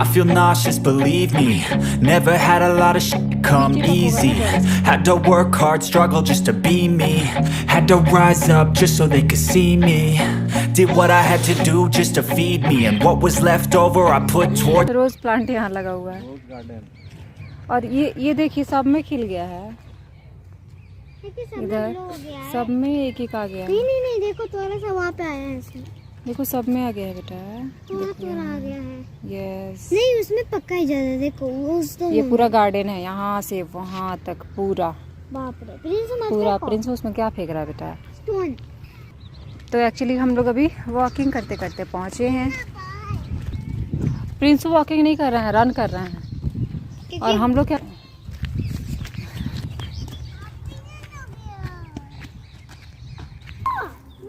I feel nauseous, believe me. Never had a lot of shit come easy. Had to work hard, struggle just to be me. Had to rise up just so they could see me. Did what I had to do just to feed me. And what was left over I put toward. Rose plant यहाँ लगा हुआ है और ये देखिए सब में खिल गया है। इधर सब में एक एक आ गया है। नहीं देखो थोड़ा सा वहाँ पे आया है इसमें। देखो सब में आ गया है बेटा। थोड़ा आ गया है। यस नहीं उसमें पक्का ही ज्यादा देखो वो ये पूरा गार्डन है यहाँ से वहाँ तक पूरा। बाप रे प्रिंस पूरा प्रिंस उसमें क्या फेंक रहा है बेटा। स्टोन। तो एक्चुअली हम लोग अभी वॉकिंग करते करते पहुँचे हैं। प्रिंस वॉकिंग नहीं कर रहे हैं, रन कर रहे हैं। और हम लोग क्या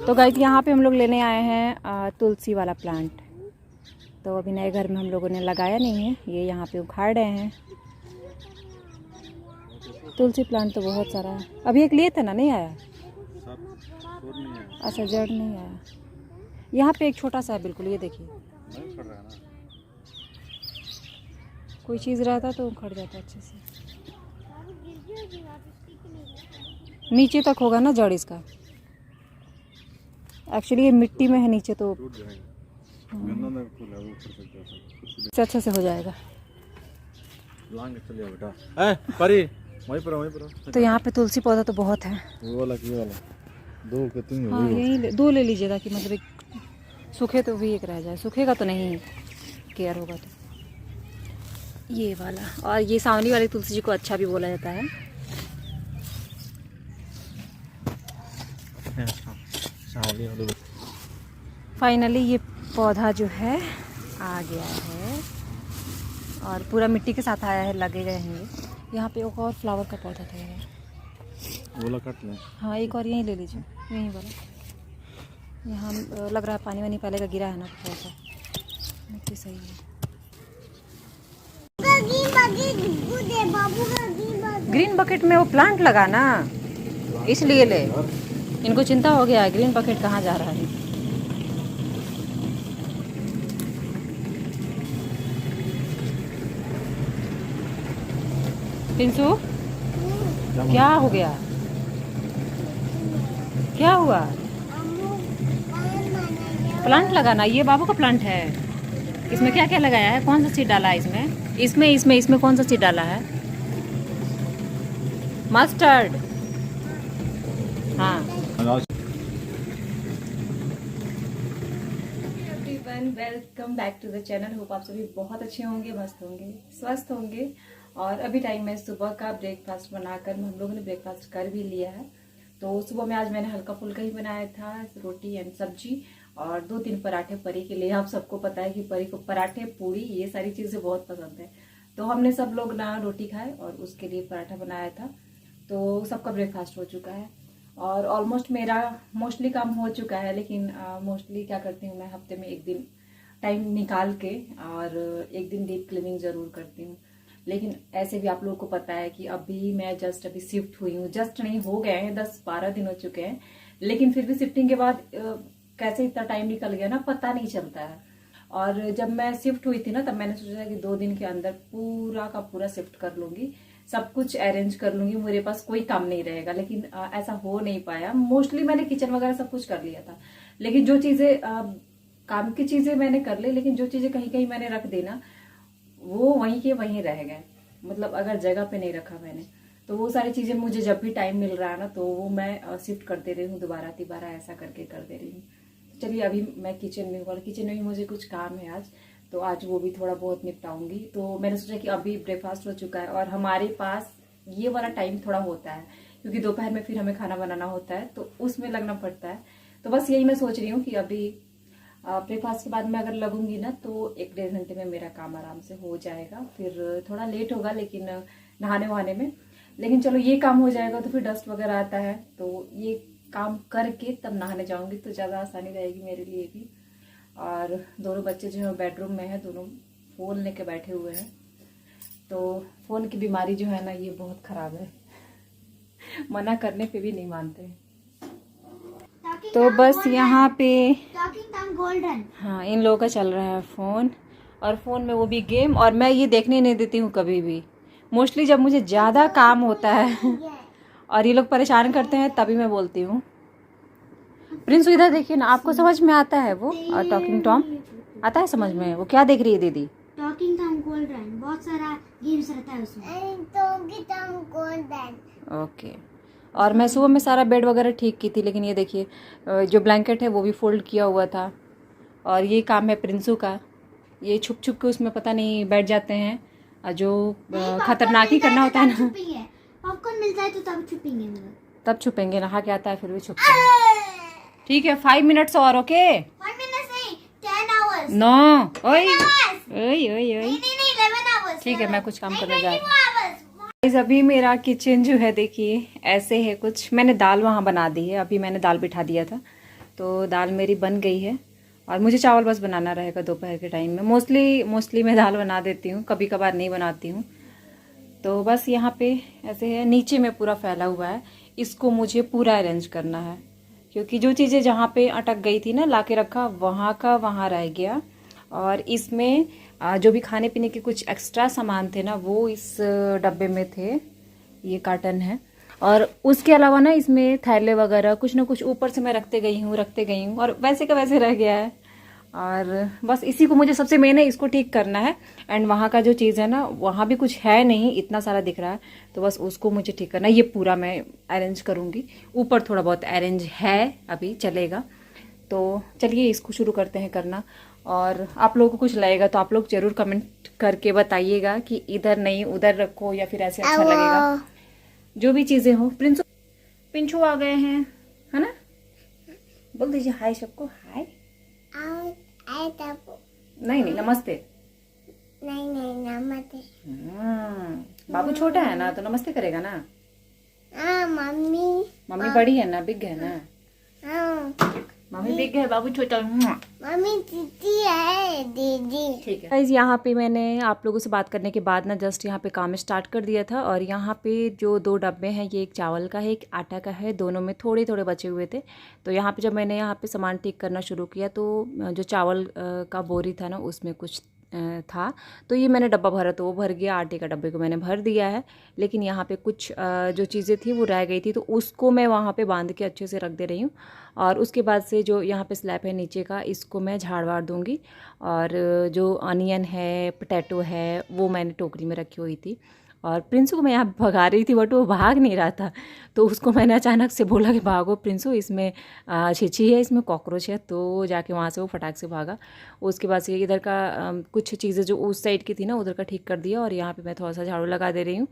तो गाइस यहाँ पे हम लोग लेने आए हैं तुलसी वाला प्लांट। तो अभी नए घर में हम लोगों ने लगाया नहीं है, ये यहाँ पे उखाड़ रहे हैं। तुलसी प्लांट तो बहुत सारा है। अभी एक लिए थे ना, नहीं आया। अच्छा जड़ नहीं आया। यहाँ पे एक छोटा सा है बिल्कुल, ये देखिए। कोई चीज़ रहता तो उखड़ जाता अच्छे से। नीचे तक होगा ना जड़ इसका। एक्चुअली ये मिट्टी में है नीचे तो अच्छा से हो जाएगा। तो यहाँ पे तुलसी पौधा तो बहुत है। वो वाला दो के तीन। हाँ यही दो ले लीजिएगा कि मतलब एक सूखे तो भी एक रह जाए, सूखेगा तो नहीं केयर होगा तो। ये वाला और ये सावनी वाली तुलसी जी को अच्छा भी बोला जाता है। फाइनली ये पौधा जो है आ गया है और पूरा मिट्टी के साथ आया है, लगे गए हैं। यहाँ पे एक और फ्लावर का पौधा था यार, बोला काट लें। हाँ एक और यहीं ले लीजिए, यहीं वाला। यहाँ लग रहा है पानी वानी पहले का गिरा है ना, थोड़ा सा मिट्टी सही है। ग्रीन बकेट में वो प्लांट लगा ना, इसलिए ले। इनको चिंता हो गया ग्रीन बकेट कहाँ जा रहा है। पिंसू क्या हो गया, क्या हुआ। प्लांट लगाना, ये बाबू का प्लांट है। इसमें क्या क्या लगाया है, कौन सा सीड डाला है इसमें? इसमें कौन सा सीड डाला है? मस्टर्ड। हाँ everyone, welcome back to the channel. Hope आप सभी बहुत अच्छे होंगे, मस्त होंगे, स्वस्थ होंगे। और अभी टाइम है सुबह का ब्रेकफास्ट बनाकर हम लोगों ने ब्रेकफास्ट कर भी लिया है। तो सुबह में आज मैंने हल्का फुल्का ही बनाया था, रोटी एंड सब्जी और 2-3 पराठे परी के लिए। आप सबको पता है कि परी को पराठे पूरी ये सारी चीजें बहुत पसंद है। तो हमने सब लोग ना रोटी खाए और उसके लिए पराठा बनाया था। तो सबका ब्रेकफास्ट हो चुका है और ऑलमोस्ट मेरा मोस्टली काम हो चुका है। लेकिन मोस्टली क्या करती हूँ मैं, हफ्ते में एक दिन टाइम निकाल के और एक दिन डीप क्लीनिंग जरूर करती हूँ। लेकिन ऐसे भी आप लोगों को पता है कि अभी मैं जस्ट अभी शिफ्ट हुई हूँ, जस्ट नहीं हो गए हैं, 10-12 दिन हो चुके हैं। लेकिन फिर भी शिफ्टिंग के बाद कैसे इतना टाइम निकल गया ना, पता नहीं चलता है। और जब मैं शिफ्ट हुई थी ना, तब मैंने सोचा कि 2 दिन के अंदर पूरा का पूरा शिफ्ट कर लूंगी, सब कुछ अरेंज कर लूंगी, मेरे पास कोई काम नहीं रहेगा। लेकिन ऐसा हो नहीं पाया। मोस्टली मैंने किचन वगैरह सब कुछ कर लिया था, लेकिन जो चीजें काम की चीजें मैंने कर ली, लेकिन जो चीजें कहीं कहीं मैंने रख दी ना, वो वहीं के वहीं रह गए। मतलब अगर जगह पे नहीं रखा मैंने, तो वो सारी चीजें मुझे जब भी टाइम मिल रहा है ना, तो वो मैं शिफ्ट करते रही हूँ, दोबारा तिबारा ऐसा करके कर दे रही हूँ। चलिए अभी मैं किचन में हूँ और किचन में भी मुझे कुछ काम है आज, तो आज वो भी थोड़ा बहुत निपटाऊंगी। तो मैंने सोचा कि अभी ब्रेकफास्ट हो चुका है और हमारे पास ये वाला टाइम थोड़ा होता है, क्योंकि दोपहर में फिर हमें खाना बनाना होता है, तो उसमें लगना पड़ता है। तो बस यही मैं सोच रही हूँ कि अभी ब्रेकफास्ट के बाद में अगर लगूंगी ना, तो 1-1.5 घंटे में मेरा काम आराम से हो जाएगा। फिर थोड़ा लेट होगा लेकिन नहाने वहाने में, लेकिन चलो ये काम हो जाएगा। तो फिर डस्ट वगैरह आता है, तो ये काम करके तब नहाने जाऊंगी, तो ज़्यादा आसानी रहेगी मेरे लिए भी। और दोनों बच्चे जो है बेडरूम में है, दोनों फ़ोन लेके बैठे हुए हैं। तो फ़ोन की बीमारी जो है ना, ये बहुत ख़राब है, मना करने पे भी नहीं मानते। तो बस यहाँ पे गोल्डन, हाँ इन लोगों का चल रहा है फ़ोन। और फ़ोन में वो भी गेम, और मैं ये देखने नहीं देती हूँ कभी भी। मोस्टली जब मुझे ज़्यादा काम होता है और ये लोग परेशान करते हैं तभी मैं बोलती हूँ। प्रिंस इधर देखिए ना, आपको समझ में आता है वो टॉकिंग टॉम आता है समझ में? वो क्या देख रही है दीदी? टॉकिंग टॉम गोल्डन, बहुत सारा गेम्स रहता है उसमें। Talking Tom golden. ओके। और मैं सुबह में सारा बेड वगैरह ठीक की थी, लेकिन ये देखिए जो ब्लैंकेट है वो भी फोल्ड किया हुआ था। और ये काम है प्रिंसू का, ये छुप छुप के उसमें पता नहीं बैठ जाते हैं, और जो खतरनाक ही करना होता है ना पॉपकॉर्न मिलता है तो तब छुपेंगे तब छुपेंगे। नहा के आता है फिर भी छुपते हैं। ठीक है 5 मिनट्स और। ओके 5 मिनट्स नहीं 10 आवर्स। नो ओए ओए ओए ओए। नहीं 11 आवर्स। ठीक है मैं कुछ काम करने जा रही हूँ। गाइस अभी मेरा किचन जो है देखिए ऐसे है कुछ। मैंने दाल वहाँ बना दी है, अभी मैंने दाल बिठा दिया था तो दाल मेरी बन गई है, और मुझे चावल बस बनाना रहेगा दोपहर के टाइम में। मोस्टली मैं दाल बना देती हूँ, कभी कभार नहीं बनाती हूँ। तो बस यहाँ पे ऐसे है, नीचे में पूरा फैला हुआ है, इसको मुझे पूरा अरेंज करना है, क्योंकि जो चीज़ें जहाँ पे अटक गई थी ना, ला के रखा वहाँ का वहाँ रह गया। और इसमें जो भी खाने पीने के कुछ एक्स्ट्रा सामान थे ना वो इस डब्बे में थे, ये कार्टन है। और उसके अलावा ना इसमें थैले वगैरह कुछ ना कुछ ऊपर से मैं रखते गई हूँ और वैसे का वैसे रह गया है। और बस इसी को मुझे सबसे मेन है, इसको ठीक करना है। एंड वहाँ का जो चीज़ है ना वहाँ भी कुछ है नहीं, इतना सारा दिख रहा है, तो बस उसको मुझे ठीक करना है। ये पूरा मैं अरेंज करूँगी, ऊपर थोड़ा बहुत अरेंज है अभी चलेगा। तो चलिए इसको शुरू करते हैं करना। और आप लोगों को कुछ लगेगा तो आप लोग ज़रूर कमेंट करके बताइएगा कि इधर नहीं उधर रखो या फिर ऐसे अच्छा लगेगा, जो भी चीज़ें हो। पिंचू आ गए हैं है ना, बोल दीजिए हाय सबको। हाय नहीं नमस्ते। नहीं नमस्ते। बाबू छोटा है ना तो नमस्ते करेगा ना। मम्मी बड़ी है ना, बिग है ना। मम्मी बिग है, बाबू छोटा। मम्मी दीदी है दीदी। ठीक है गाइस, यहाँ पे मैंने आप लोगों से बात करने के बाद ना जस्ट यहाँ पे काम स्टार्ट कर दिया था। और यहाँ पे जो 2 डब्बे हैं, ये एक चावल का है एक आटा का है, दोनों में थोड़े थोड़े बचे हुए थे। तो यहाँ पे जब मैंने यहाँ पे सामान ठीक करना शुरू किया तो जो चावल का बोरी था ना उसमें कुछ था, तो ये मैंने डब्बा भरा तो वो भर गया, आटे का डब्बे को मैंने भर दिया है। लेकिन यहाँ पे कुछ जो चीज़ें थी वो रह गई थी, तो उसको मैं वहाँ पे बांध के अच्छे से रख दे रही हूँ। और उसके बाद से जो यहाँ पे स्लैब है नीचे का, इसको मैं झाड़ वाड़ दूँगी। और जो अनियन है, पोटैटो है, वो मैंने टोकरी में रखी हुई थी। और प्रिंसू को मैं यहाँ भगा रही थी बट वो भाग नहीं रहा था, तो उसको मैंने अचानक से बोला कि भागो प्रिंसू, इसमें छिछी है, इसमें कॉकरोच है। तो जाके वहाँ से वो फटाक से भागा। उसके बाद से इधर का कुछ चीज़ें जो उस साइड की थी ना उधर का ठीक कर दिया। और यहाँ पे मैं थोड़ा सा झाड़ू लगा दे रही हूँ,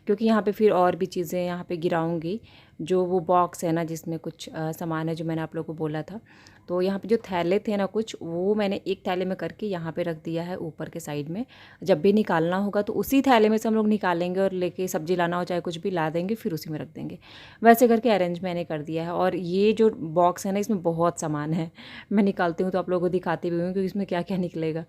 क्योंकि यहाँ पे फिर और भी चीज़ें यहाँ पे गिराऊँगी। जो वो बॉक्स है ना जिसमें कुछ सामान है जो मैंने आप लोगों को बोला था, तो यहाँ पे जो थैले थे ना कुछ, वो मैंने एक थैले में करके यहाँ पे रख दिया है ऊपर के साइड में। जब भी निकालना होगा तो उसी थैले में से हम लोग निकालेंगे और लेके सब्जी लाना हो चाहे कुछ भी ला देंगे, फिर उसी में रख देंगे। वैसे करके अरेंज मैंने कर दिया है। और ये जो बॉक्स है ना इसमें बहुत सामान है, मैं निकालती हूँ तो आप लोगों को दिखाती भी हूँ कि इसमें क्या क्या निकलेगा।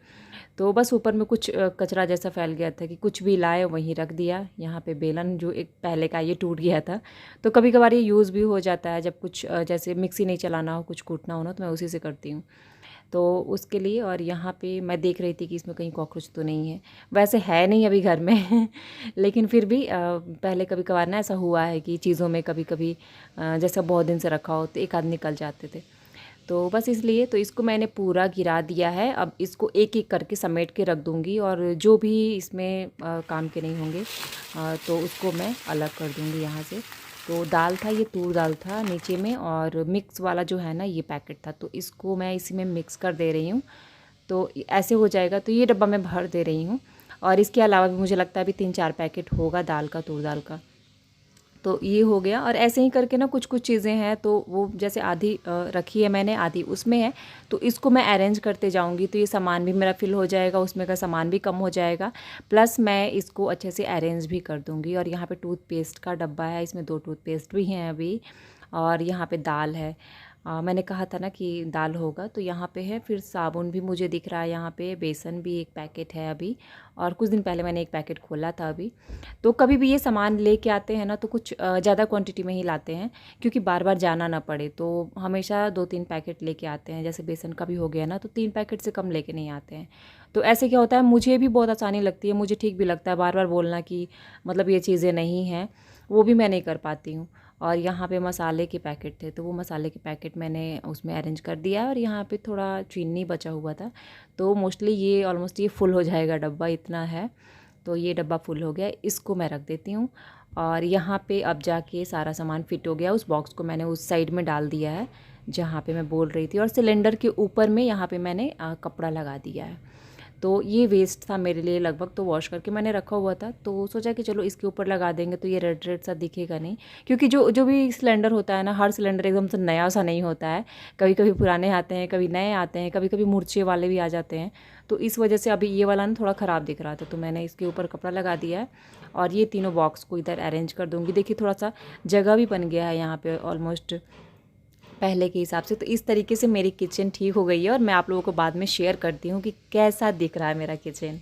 तो बस ऊपर में कुछ कचरा जैसा फैल गया था कि कुछ भी लाए वहीं रख दिया। यहाँ पे बेलन जो एक पहले का ये टूट गया था, तो कभी कभार ये यूज़ भी हो जाता है जब कुछ जैसे मिक्सी नहीं चलाना हो, कुछ कूटना हो ना, तो मैं उसी से करती हूँ तो उसके लिए। और यहाँ पे मैं देख रही थी कि इसमें कहीं कॉकरोच तो नहीं है, वैसे है नहीं अभी घर में लेकिन फिर भी पहले कभी कभार ना ऐसा हुआ है कि चीज़ों में कभी कभी जैसा बहुत दिन से रखा हो तो एक आध निकल जाते थे। तो बस इसलिए तो इसको मैंने पूरा गिरा दिया है। अब इसको एक एक करके समेट के रख दूँगी, और जो भी इसमें काम के नहीं होंगे तो उसको मैं अलग कर दूँगी यहाँ से। तो दाल था, ये तूर दाल था नीचे में, और मिक्स वाला जो है ना ये पैकेट था, तो इसको मैं इसी में मिक्स कर दे रही हूँ। तो ऐसे हो जाएगा, तो ये डब्बा मैं भर दे रही हूँ। और इसके अलावा भी मुझे लगता है अभी 3-4 पैकेट होगा दाल का, तूर दाल का। तो ये हो गया। और ऐसे ही करके ना कुछ कुछ चीज़ें हैं, तो वो जैसे आधी रखी है मैंने, आधी उसमें है, तो इसको मैं अरेंज करते जाऊंगी। तो ये सामान भी मेरा फिल हो जाएगा, उसमें का सामान भी कम हो जाएगा, प्लस मैं इसको अच्छे से अरेंज भी कर दूंगी। और यहाँ पे टूथपेस्ट का डब्बा है, इसमें 2 टूथपेस्ट भी हैं अभी। और यहाँ पे दाल है, मैंने कहा था ना कि दाल होगा, तो यहाँ पे है। फिर साबुन भी मुझे दिख रहा है यहाँ पे, बेसन भी एक पैकेट है अभी, और कुछ दिन पहले मैंने एक पैकेट खोला था अभी। तो कभी भी ये सामान लेके आते हैं ना तो कुछ ज़्यादा क्वांटिटी में ही लाते हैं, क्योंकि बार बार जाना ना पड़े, तो हमेशा 2-3 पैकेट लेके आते हैं। जैसे बेसन का भी हो गया ना, तो 3 पैकेट से कम लेके नहीं आते हैं। तो ऐसे क्या होता है, मुझे भी बहुत आसानी लगती है, मुझे ठीक भी लगता है बार बार बोलना कि मतलब ये चीज़ें नहीं हैं, वो भी मैं नहीं कर पाती हूँ। और यहाँ पे मसाले के पैकेट थे, तो वो मसाले के पैकेट मैंने उसमें अरेंज कर दिया। और यहाँ पे थोड़ा चीनी बचा हुआ था, तो मोस्टली ये ऑलमोस्ट ये फुल हो जाएगा डब्बा, इतना है। तो ये डब्बा फुल हो गया, इसको मैं रख देती हूँ। और यहाँ पे अब जाके सारा सामान फिट हो गया। उस बॉक्स को मैंने उस साइड में डाल दिया है जहाँ पे मैं बोल रही थी, और सिलेंडर के ऊपर में यहाँ पे मैंने कपड़ा लगा दिया है। तो ये वेस्ट था मेरे लिए लगभग, तो वॉश करके मैंने रखा हुआ था, तो सोचा कि चलो इसके ऊपर लगा देंगे तो ये रेड रेड सा दिखेगा नहीं। क्योंकि जो भी सिलेंडर होता है ना, हर सिलेंडर एकदम से नया सा नहीं होता है, कभी कभी पुराने आते हैं, कभी नए आते हैं, कभी कभी मूर्छे वाले भी आ जाते हैं। तो इस वजह से अभी ये वाला ना थोड़ा ख़राब दिख रहा था, तो मैंने इसके ऊपर कपड़ा लगा दिया है। और ये तीनों बॉक्स को इधर अरेंज कर दूँगी। देखिए थोड़ा सा जगह भी बन गया है यहाँ पर ऑलमोस्ट पहले के हिसाब से। तो इस तरीके से मेरी किचन ठीक हो गई है, और मैं आप लोगों को बाद में शेयर करती हूँ कि कैसा दिख रहा है मेरा किचन।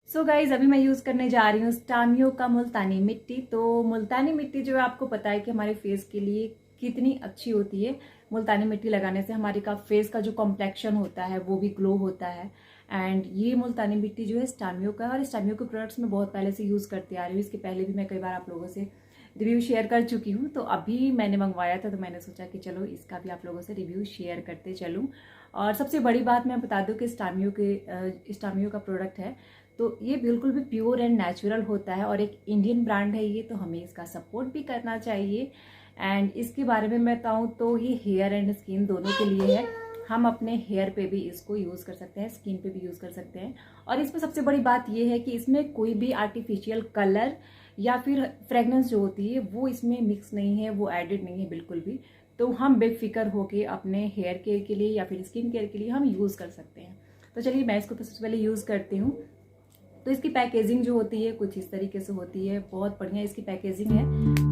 सो गाइज, अभी मैं यूज़ करने जा रही हूँ स्टामियो का मुल्तानी मिट्टी। तो मुल्तानी मिट्टी जो है, आपको पता है कि हमारे फेस के लिए कितनी अच्छी होती है। मुल्तानी मिट्टी लगाने से हमारे का फेस का जो कॉम्प्लेक्शन होता है वो भी ग्लो होता है। एंड ये मुल्तानी मिट्टी जो है स्टामियो का, और स्टामियो के प्रोडक्ट्स मैं बहुत पहले से यूज़ करती आ रही हूँ। इसके पहले भी मैं कई बार आप लोगों से रिव्यू शेयर कर चुकी हूँ। तो अभी मैंने मंगवाया था, तो मैंने सोचा कि चलो इसका भी आप लोगों से रिव्यू शेयर करते चलूँ। और सबसे बड़ी बात मैं बता दूँ कि स्टामियो का प्रोडक्ट है, तो ये बिल्कुल भी प्योर एंड नेचुरल होता है, और एक इंडियन ब्रांड है ये, तो हमें इसका सपोर्ट भी करना चाहिए। एंड इसके बारे में मैं बताऊँ तो ये हेयर एंड स्किन दोनों के लिए है। हम अपने हेयर पे भी इसको यूज़ कर सकते हैं, स्किन पे भी यूज़ कर सकते हैं। और इसमें सबसे बड़ी बात ये है कि इसमें कोई भी आर्टिफिशियल कलर या फिर फ्रेगनेंस जो होती है वो इसमें मिक्स नहीं है, वो एडिड नहीं है बिल्कुल भी। तो हम बेफिक्र होके अपने हेयर केयर के लिए या फिर स्किन केयर के लिए हम यूज़ कर सकते हैं। तो चलिए मैं इसको सबसे पहले यूज़ करती हूँ। तो इसकी पैकेजिंग जो होती है कुछ इस तरीके से होती है, बहुत बढ़िया इसकी पैकेजिंग है।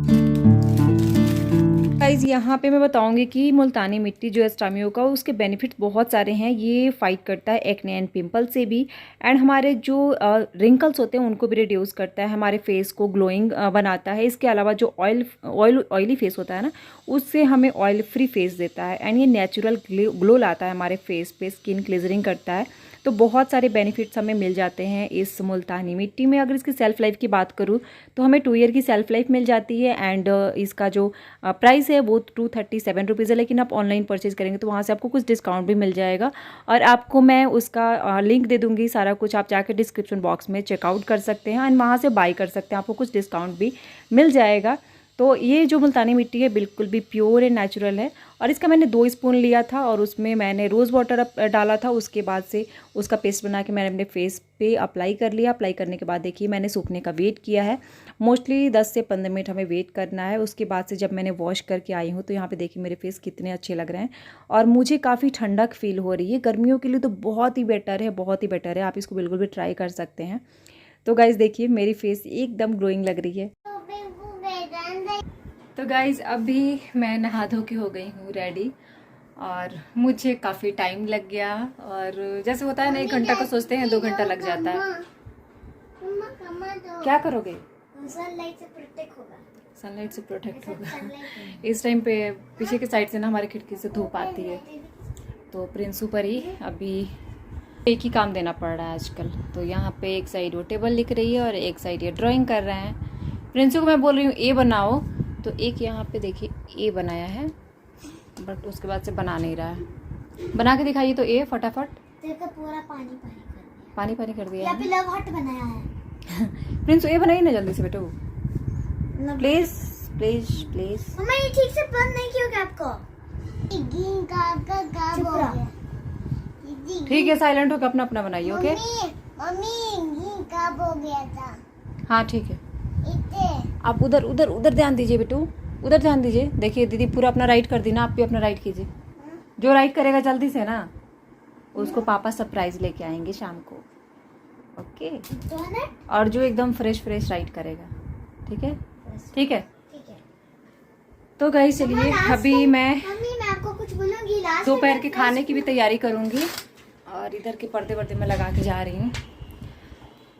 गाइज, यहाँ पे मैं बताऊंगी कि मुल्तानी मिट्टी जो है स्टामियो का, उसके बेनिफिट्स बहुत सारे हैं। ये फाइट करता है एक्ने एंड पिंपल से भी, एंड हमारे जो रिंकल्स होते हैं उनको भी रिड्यूस करता है, हमारे फेस को ग्लोइंग बनाता है। इसके अलावा जो ऑयली फेस होता है ना, उससे हमें ऑयल फ्री फेस देता है, एंड ये नेचुरल ग्लो लाता है हमारे फेस पे, स्किन क्लीजरिंग करता है। तो बहुत सारे बेनिफिट्स हमें मिल जाते हैं इस मुल्तानी मिट्टी में। अगर इसकी सेल्फ लाइफ की बात करूँ तो हमें 2 ईयर की सेल्फ लाइफ मिल जाती है। एंड इसका जो प्राइस है वो 237 रुपीज़ है, लेकिन आप ऑनलाइन परचेज करेंगे तो वहाँ से आपको कुछ डिस्काउंट भी मिल जाएगा। और आपको मैं उसका लिंक दे दूँगी, सारा कुछ आप जाकर डिस्क्रिप्शन बॉक्स में चेकआउट कर सकते हैं, एंड वहाँ से बाई कर सकते हैं, आपको कुछ डिस्काउंट भी मिल जाएगा। तो ये जो मुल्तानी मिट्टी है बिल्कुल भी प्योर एंड नेचुरल है। और इसका मैंने 2 स्पून लिया था, और उसमें मैंने रोज़ वाटर डाला था। उसके बाद से उसका पेस्ट बना के मैंने अपने फेस पे अप्लाई कर लिया। अप्लाई करने के बाद देखिए मैंने सूखने का वेट किया है, मोस्टली 10 से 15 मिनट हमें वेट करना है। उसके बाद से जब मैंने वॉश करके आई हूँ तो यहाँ पे देखिए मेरे फेस कितने अच्छे लग रहे हैं, और मुझे काफ़ी ठंडक फील हो रही है। गर्मियों के लिए तो बहुत ही बेटर है, बहुत ही बेटर है। आप इसको बिल्कुल भी ट्राई कर सकते हैं। तो गाइज़ देखिए मेरी फेस एकदम ग्लोइंग लग रही है। तो गाइज़ अभी मैं नहा धो के हो गई हूँ रेडी, और मुझे काफ़ी टाइम लग गया। और जैसे होता है ना, 1 घंटा को सोचते हैं 2 घंटा लग जाता है। क्या करोगे? सनलाइट से प्रोटेक्ट होगा। सनलाइट से प्रोटेक्ट होगा। इस टाइम पे पीछे के साइड से ना हमारी खिड़की से धूप आती है, तो प्रिंसू पर ही अभी एक ही काम देना पड़ रहा है आजकल। तो यहाँ पे एक साइड वो टेबल लिख रही है और एक साइड ये ड्राइंग कर रहे हैं। प्रिंसू को मैं बोल रही हूँ ए बनाओ, तो एक यहाँ पे देखिए ए बनाया है, बट उसके बाद से बना नहीं रहा है। बना के दिखाइए तो ए फटाफट। देखो पूरा पानी पानी कर दिया। पानी पानी कर दिया यहाँ पे लव हार्ट बनाया है। प्रिंसू ए बनाइए ना जल्दी से बेटो, प्लीज प्लीज प्लीज। मम्मा ये ठीक से बंद नहीं किया क्या आपको? ठीक है, साइलेंट होकर अपना अपना बनाइए। ओके मम्मी कब हो गया था? हाँ ठीक है, आप उधर उधर उधर ध्यान दीजिए बेटू, उधर ध्यान दीजिए। देखिए दीदी पूरा अपना राइट कर दी ना, आप भी अपना राइट कीजिए। जो राइट करेगा जल्दी से ना, उसको पापा सरप्राइज लेके आएंगे शाम को। ओके, और जो एकदम फ्रेश फ्रेश राइट करेगा, ठीक है ठीक है। तो गाइस चलिए अभी मैं मम्मी मैं आपको कुछ कुछ बोलूंगी लास्ट दोपहर के खाने की भी तैयारी करूंगी और इधर के पर्दे वर्दे मैं लगा के जा रही हूँ।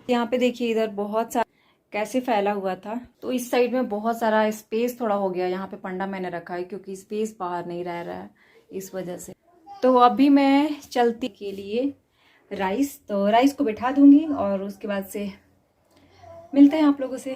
यहाँ पे देखिए इधर बहुत सारा कैसे फैला हुआ था, तो इस साइड में बहुत सारा स्पेस थोड़ा हो गया। यहाँ पे पंडा मैंने रखा है क्योंकि स्पेस बाहर नहीं रह रहा है इस वजह से। तो अभी मैं चलती के लिए राइस को बैठा दूंगी और उसके बाद से मिलते हैं आप लोगों से।